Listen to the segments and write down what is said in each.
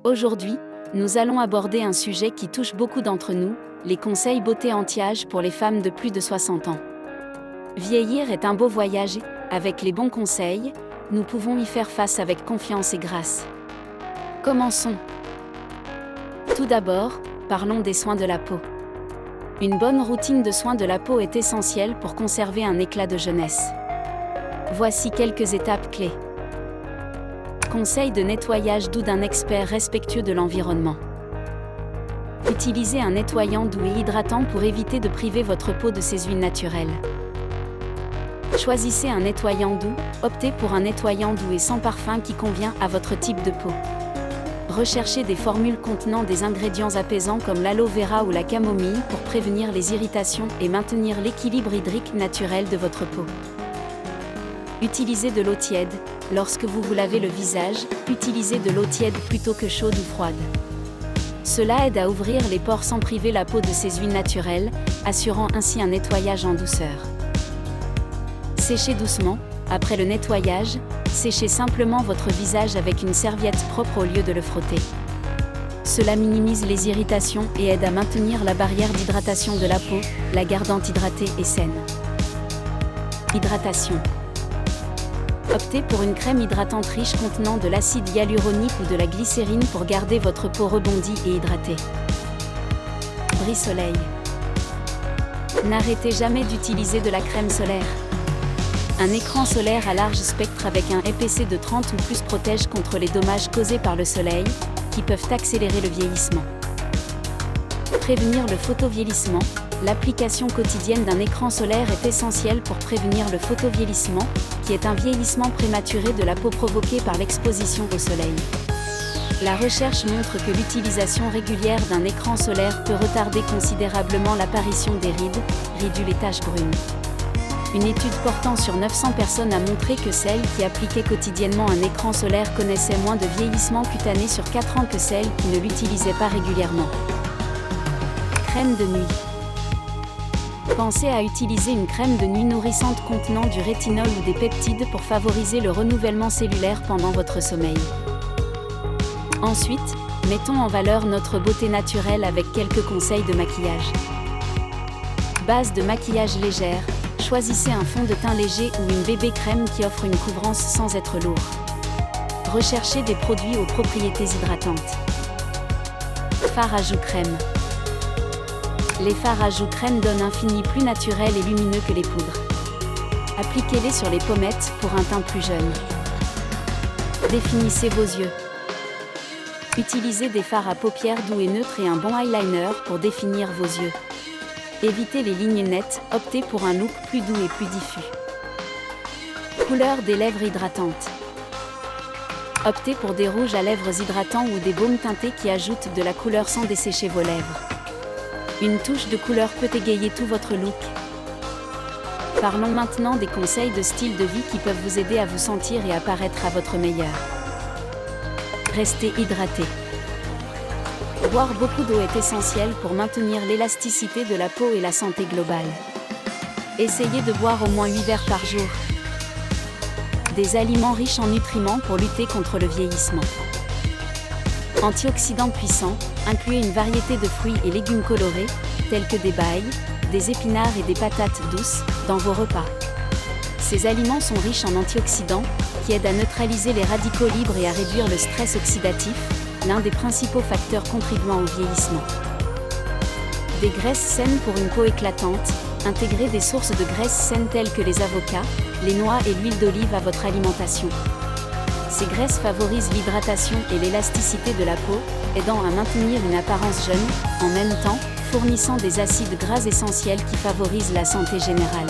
Aujourd'hui, nous allons aborder un sujet qui touche beaucoup d'entre nous, les conseils beauté anti-âge pour les femmes de plus de 60 ans. Vieillir est un beau voyage et, avec les bons conseils, nous pouvons y faire face avec confiance et grâce. Commençons. Tout d'abord, parlons des soins de la peau. Une bonne routine de soins de la peau est essentielle pour conserver un éclat de jeunesse. Voici quelques étapes clés. Conseil de nettoyage doux d'un expert respectueux de l'environnement. Utilisez un nettoyant doux et hydratant pour éviter de priver votre peau de ses huiles naturelles. Choisissez un nettoyant doux, optez pour un nettoyant doux et sans parfum qui convient à votre type de peau. Recherchez des formules contenant des ingrédients apaisants comme l'aloe vera ou la camomille pour prévenir les irritations et maintenir l'équilibre hydrique naturel de votre peau. Utilisez de l'eau tiède. Lorsque vous vous lavez le visage, utilisez de l'eau tiède plutôt que chaude ou froide. Cela aide à ouvrir les pores sans priver la peau de ses huiles naturelles, assurant ainsi un nettoyage en douceur. Séchez doucement. Après le nettoyage, séchez simplement votre visage avec une serviette propre au lieu de le frotter. Cela minimise les irritations et aide à maintenir la barrière d'hydratation de la peau, la gardant hydratée et saine. Hydratation. Optez pour une crème hydratante riche contenant de l'acide hyaluronique ou de la glycérine pour garder votre peau rebondie et hydratée. Brise-soleil. N'arrêtez jamais d'utiliser de la crème solaire. Un écran solaire à large spectre avec un IPC de 30 ou plus protège contre les dommages causés par le soleil, qui peuvent accélérer le vieillissement. Prévenir le photovieillissement. L'application quotidienne d'un écran solaire est essentielle pour prévenir le photovieillissement, qui est un vieillissement prématuré de la peau provoqué par l'exposition au soleil. La recherche montre que l'utilisation régulière d'un écran solaire peut retarder considérablement l'apparition des rides, ridules et taches brunes. Une étude portant sur 900 personnes a montré que celles qui appliquaient quotidiennement un écran solaire connaissaient moins de vieillissement cutané sur 4 ans que celles qui ne l'utilisaient pas régulièrement. Crème de nuit. Pensez à utiliser une crème de nuit nourrissante contenant du rétinol ou des peptides pour favoriser le renouvellement cellulaire pendant votre sommeil. Ensuite, mettons en valeur notre beauté naturelle avec quelques conseils de maquillage. Base de maquillage légère. Choisissez un fond de teint léger ou une bébé crème qui offre une couvrance sans être lourd. Recherchez des produits aux propriétés hydratantes. Fard à joues crème. Les fards à joues crème donnent un fini plus naturel et lumineux que les poudres. Appliquez-les sur les pommettes pour un teint plus jeune. Définissez vos yeux. Utilisez des fards à paupières doux et neutres et un bon eyeliner pour définir vos yeux. Évitez les lignes nettes, optez pour un look plus doux et plus diffus. Couleur des lèvres hydratantes. Optez pour des rouges à lèvres hydratants ou des baumes teintés qui ajoutent de la couleur sans dessécher vos lèvres. Une touche de couleur peut égayer tout votre look. Parlons maintenant des conseils de style de vie qui peuvent vous aider à vous sentir et à paraître à votre meilleur. Restez hydraté. Boire beaucoup d'eau est essentiel pour maintenir l'élasticité de la peau et la santé globale. Essayez de boire au moins 8 verres par jour. Des aliments riches en nutriments pour lutter contre le vieillissement. Antioxydants puissants, incluez une variété de fruits et légumes colorés, tels que des baies, des épinards et des patates douces, dans vos repas. Ces aliments sont riches en antioxydants, qui aident à neutraliser les radicaux libres et à réduire le stress oxydatif, l'un des principaux facteurs contribuant au vieillissement. Des graisses saines pour une peau éclatante, intégrez des sources de graisses saines telles que les avocats, les noix et l'huile d'olive à votre alimentation. Ces graisses favorisent l'hydratation et l'élasticité de la peau, aidant à maintenir une apparence jeune, en même temps, fournissant des acides gras essentiels qui favorisent la santé générale.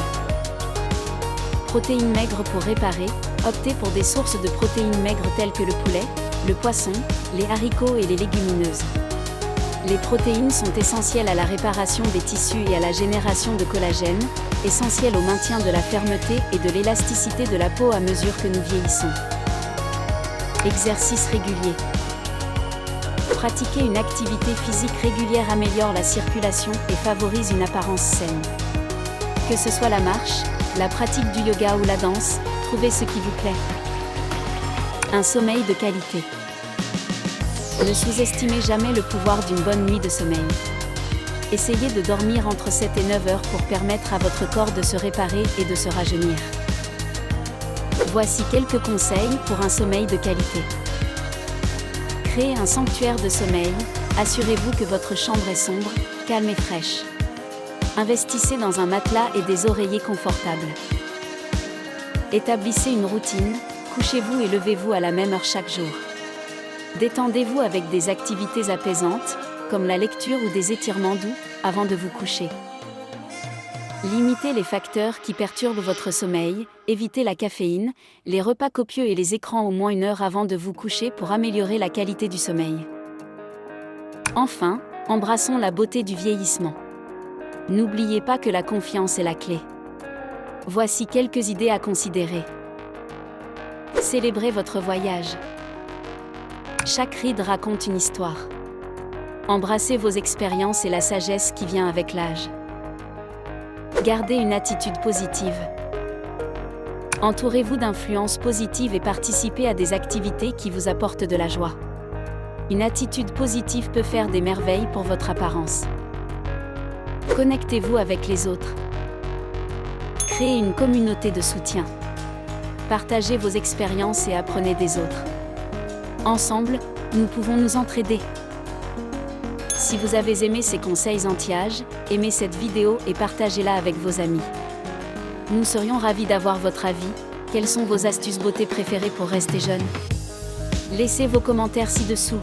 Protéines maigres pour réparer, optez pour des sources de protéines maigres telles que le poulet, le poisson, les haricots et les légumineuses. Les protéines sont essentielles à la réparation des tissus et à la génération de collagène, essentielles au maintien de la fermeté et de l'élasticité de la peau à mesure que nous vieillissons. Exercice régulier. Pratiquer une activité physique régulière améliore la circulation et favorise une apparence saine. Que ce soit la marche, la pratique du yoga ou la danse, trouvez ce qui vous plaît. Un sommeil de qualité. Ne sous-estimez jamais le pouvoir d'une bonne nuit de sommeil. Essayez de dormir entre 7 et 9 heures pour permettre à votre corps de se réparer et de se rajeunir. Voici quelques conseils pour un sommeil de qualité. Créez un sanctuaire de sommeil, assurez-vous que votre chambre est sombre, calme et fraîche. Investissez dans un matelas et des oreillers confortables. Établissez une routine, couchez-vous et levez-vous à la même heure chaque jour. Détendez-vous avec des activités apaisantes, comme la lecture ou des étirements doux, avant de vous coucher. Limitez les facteurs qui perturbent votre sommeil, évitez la caféine, les repas copieux et les écrans au moins 1 heure avant de vous coucher pour améliorer la qualité du sommeil. Enfin, embrassons la beauté du vieillissement. N'oubliez pas que la confiance est la clé. Voici quelques idées à considérer. Célébrez votre voyage. Chaque ride raconte une histoire. Embrassez vos expériences et la sagesse qui vient avec l'âge. Gardez une attitude positive. Entourez-vous d'influences positives et participez à des activités qui vous apportent de la joie. Une attitude positive peut faire des merveilles pour votre apparence. Connectez-vous avec les autres. Créez une communauté de soutien. Partagez vos expériences et apprenez des autres. Ensemble, nous pouvons nous entraider. Si vous avez aimé ces conseils anti-âge, aimez cette vidéo et partagez-la avec vos amis. Nous serions ravis d'avoir votre avis. Quelles sont vos astuces beauté préférées pour rester jeune? Laissez vos commentaires ci-dessous.